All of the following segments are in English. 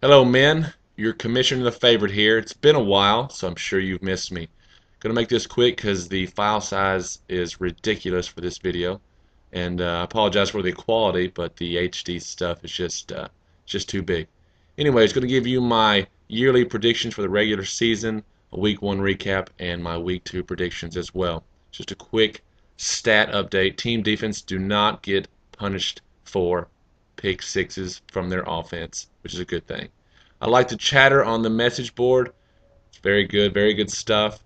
Hello, men. Your commissioner the favorite here. It's been a while, so I'm sure you've missed me. Gonna make this quick because the file size is ridiculous for this video, and I apologize for the quality, but the HD stuff is just too big. Anyways, gonna give you my yearly predictions for the regular season, a week one recap, and my week two predictions as well. Just a quick stat update. Team defense do not get punished for pick sixes from their offense, which is a good thing. I like to chatter on the message board. It's very good stuff.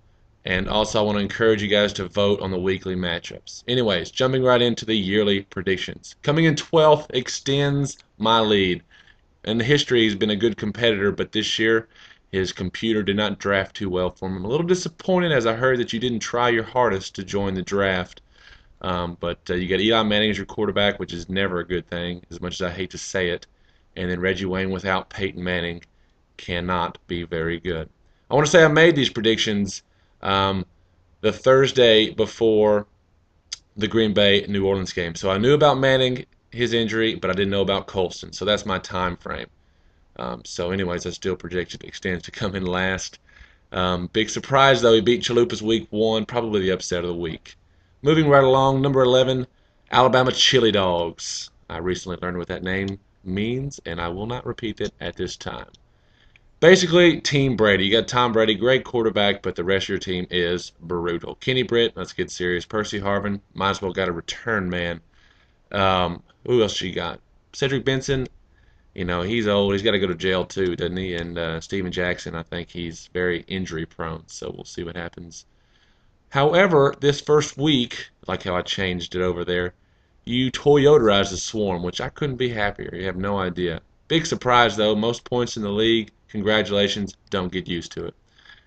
And also, I want to encourage you guys to vote on the weekly matchups. Anyways, jumping right into the yearly predictions. Coming in 12th extends my lead. In history, he's been a good competitor, but this year, his computer did not draft too well for him. I'm a little disappointed as I heard that you didn't try your hardest to join the draft. But you got Eli Manning as your quarterback, which is never a good thing, as much as I hate to say it. And then Reggie Wayne without Peyton Manning cannot be very good. I want to say I made these predictions the Thursday before the Green Bay New Orleans game. So I knew about Manning, his injury, but I didn't know about Colston. So that's my time frame. So anyways, I still projected extends to come in last. Big surprise, though, he beat Chalupa's week one, probably the upset of the week. Moving right along, number 11, Alabama Chili Dogs. I recently learned what that name means, and I will not repeat it at this time. Basically, Team Brady. You got Tom Brady, great quarterback, but the rest of your team is brutal. Kenny Britt, let's get serious. Percy Harvin, might as well got a return man. Who else you got? Cedric Benson, he's old. He's got to go to jail too, doesn't he? And Steven Jackson, I think he's very injury prone, so we'll see what happens. However, this first week, like how I changed it over there, you Toyotaized the Swarm, which I couldn't be happier. You have no idea. Big surprise, though. Most points in the league. Congratulations. Don't get used to it.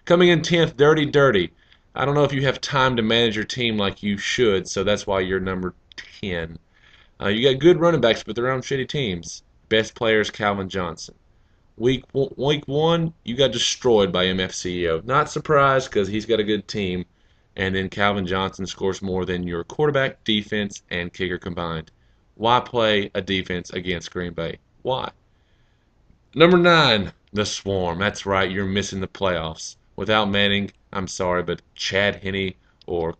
Coming in 10th, Dirty Dirty. I don't know if you have time to manage your team like you should, so that's why you're number 10. You got good running backs, but they're on shitty teams. Best player is Calvin Johnson. Week one, you got destroyed by MFCEO. Not surprised because he's got a good team. And then Calvin Johnson scores more than your quarterback, defense, and kicker combined. Why play a defense against Green Bay? Why? Number 9, the Swarm. That's right, you're missing the playoffs. Without Manning, I'm sorry, but Chad Henne or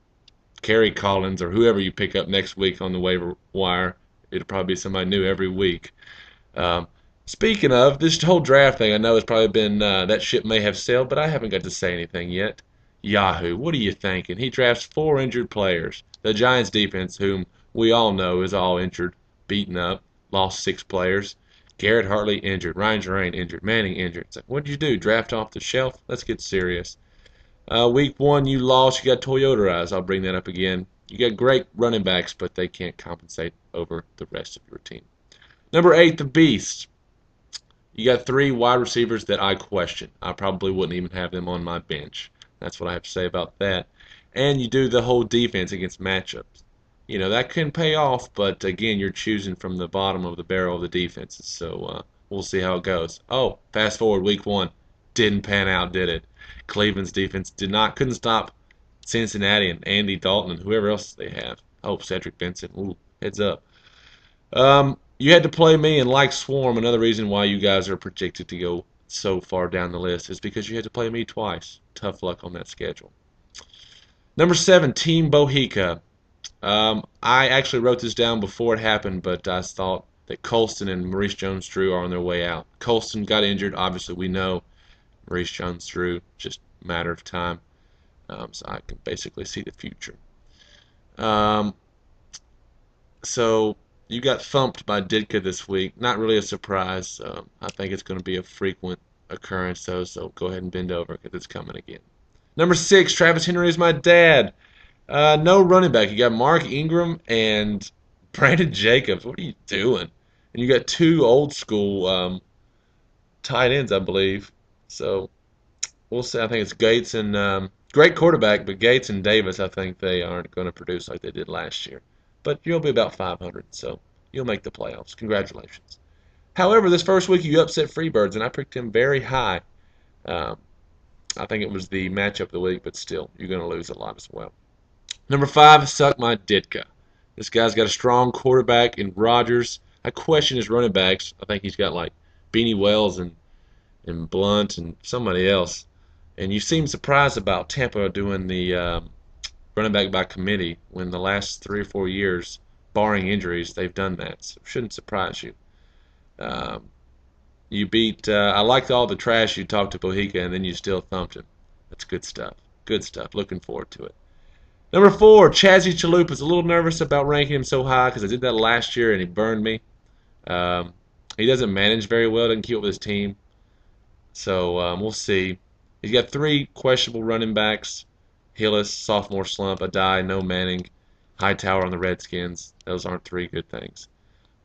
Kerry Collins or whoever you pick up next week on the waiver wire, it'll probably be somebody new every week. Speaking of, this whole draft thing, I know it's probably been, that ship may have sailed, but I haven't got to say anything yet. Yahoo, what are you thinking? He drafts 4 injured players. The Giants defense, whom we all know is all injured, beaten up, lost 6 players. Garrett Hartley injured, Ryan Gerain injured, Manning injured. It's like, what did you do? Draft off the shelf? Let's get serious. Week 1, you lost. You got Toyotaized. I'll bring that up again. You got great running backs, but they can't compensate over the rest of your team. Number 8, the Beast. You got 3 wide receivers that I question. I probably wouldn't even have them on my bench. That's what I have to say about that. And you do the whole defense against matchups. That can pay off, but again, you're choosing from the bottom of the barrel of the defenses. So we'll see how it goes. Oh, fast forward, week 1. Didn't pan out, did it? Cleveland's defense couldn't stop Cincinnati and Andy Dalton and whoever else they have. Oh, Cedric Benson. Ooh, heads up. You had to play me, and like Swarm, another reason why you guys are projected to go so far down the list is because you had to play me twice. Tough luck on that schedule. Number 7, Team Bohica. I actually wrote this down before it happened, but I thought that Colston and Maurice Jones-Drew are on their way out. Colston got injured, obviously we know. Maurice Jones-Drew, just a matter of time. So I can basically see the future. So you got thumped by Ditka this week. Not really a surprise. I think it's going to be a frequent occurrence, though, so go ahead and bend over because it's coming again. Number 6, Travis Henry is my dad. No running back. You got Mark Ingram and Brandon Jacobs. What are you doing? And you got 2 old school tight ends, I believe. So we'll see. I think it's Gates and great quarterback, but Gates and Davis, I think they aren't going to produce like they did last year. But you'll be about 500, so you'll make the playoffs. Congratulations. However, this first week you upset Freebirds, and I picked him very high. I think it was the matchup of the week, but still, you're going to lose a lot as well. Number 5, Suck My Ditka. This guy's got a strong quarterback in Rodgers. I question his running backs. I think he's got like Beanie Wells and and Blunt and somebody else. And you seem surprised about Tampa doing the running back by committee when the last 3 or 4 years, barring injuries, they've done that. So it shouldn't surprise you. Um, you beat. I liked all the trash you talked to Bohica, and then you still thumped him. That's good stuff. Good stuff. Looking forward to it. Number 4, Chazzy Chalupa's a little nervous about ranking him so high because I did that last year and he burned me. Um, he doesn't manage very well, doesn't keep up with his team. So we'll see. He's got 3 questionable running backs. Hillis, sophomore slump, Adai, no Manning, Hightower on the Redskins. Those aren't 3 good things.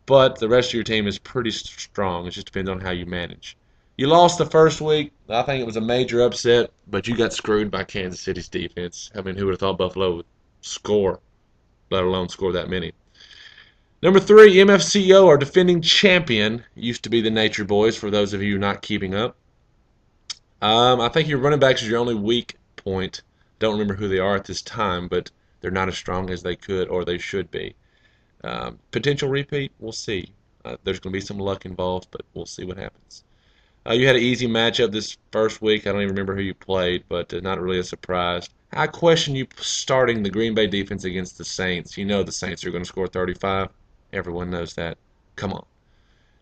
But the rest of your team is pretty strong. It just depends on how you manage. You lost the first week. I think it was a major upset, but you got screwed by Kansas City's defense. I mean, who would have thought Buffalo would score, let alone score that many? Number 3, MFCO, our defending champion, used to be the Nature Boys, for those of you not keeping up. I think your running backs is your only weak point. Don't remember who they are at this time, but they're not as strong as they could or they should be. Potential repeat, we'll see. There's going to be some luck involved, but we'll see what happens. You had an easy matchup this first week. I don't even remember who you played, but not really a surprise. I question you starting the Green Bay defense against the Saints. You know the Saints are going to score 35. Everyone knows that. Come on.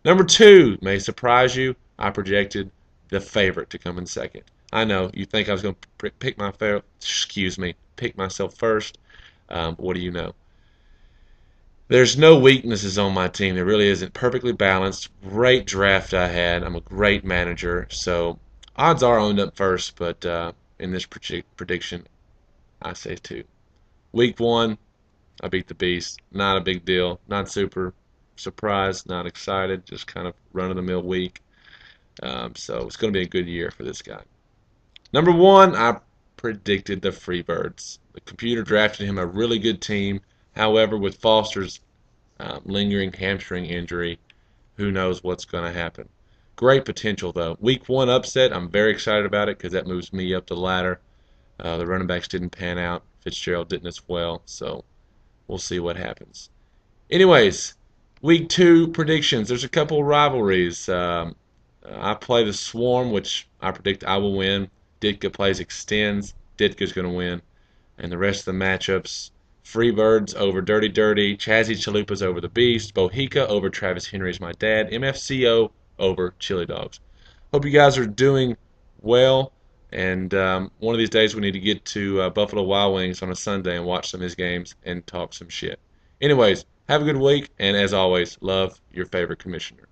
Number 2 may surprise you. I projected the favorite to come in second. I know you think I was going to pick myself first. What do you know? There's no weaknesses on my team. There really isn't. Perfectly balanced. Great draft I had. I'm a great manager. So odds are I end up first, but in this prediction, I say 2. Week 1, I beat the Beast. Not a big deal. Not super surprised. Not excited. Just kind of run-of-the-mill week. So it's going to be a good year for this guy. Number 1, I predicted the Freebirds. The computer drafted him a really good team. However, with Foster's lingering hamstring injury, who knows what's going to happen. Great potential, though. Week 1 upset, I'm very excited about it because that moves me up the ladder. The running backs didn't pan out. Fitzgerald didn't as well, so we'll see what happens. Anyways, Week 2 predictions. There's a couple of rivalries. I play the Swarm, which I predict I will win. Ditka plays Extends. Ditka's going to win. And the rest of the matchups, Freebirds over Dirty Dirty, Chazzy Chalupa's over the Beast, Bohica over Travis Henry's my dad, MFCO over Chili Dogs. Hope you guys are doing well, and one of these days we need to get to Buffalo Wild Wings on a Sunday and watch some of his games and talk some shit. Anyways, have a good week, and as always, love your favorite commissioner.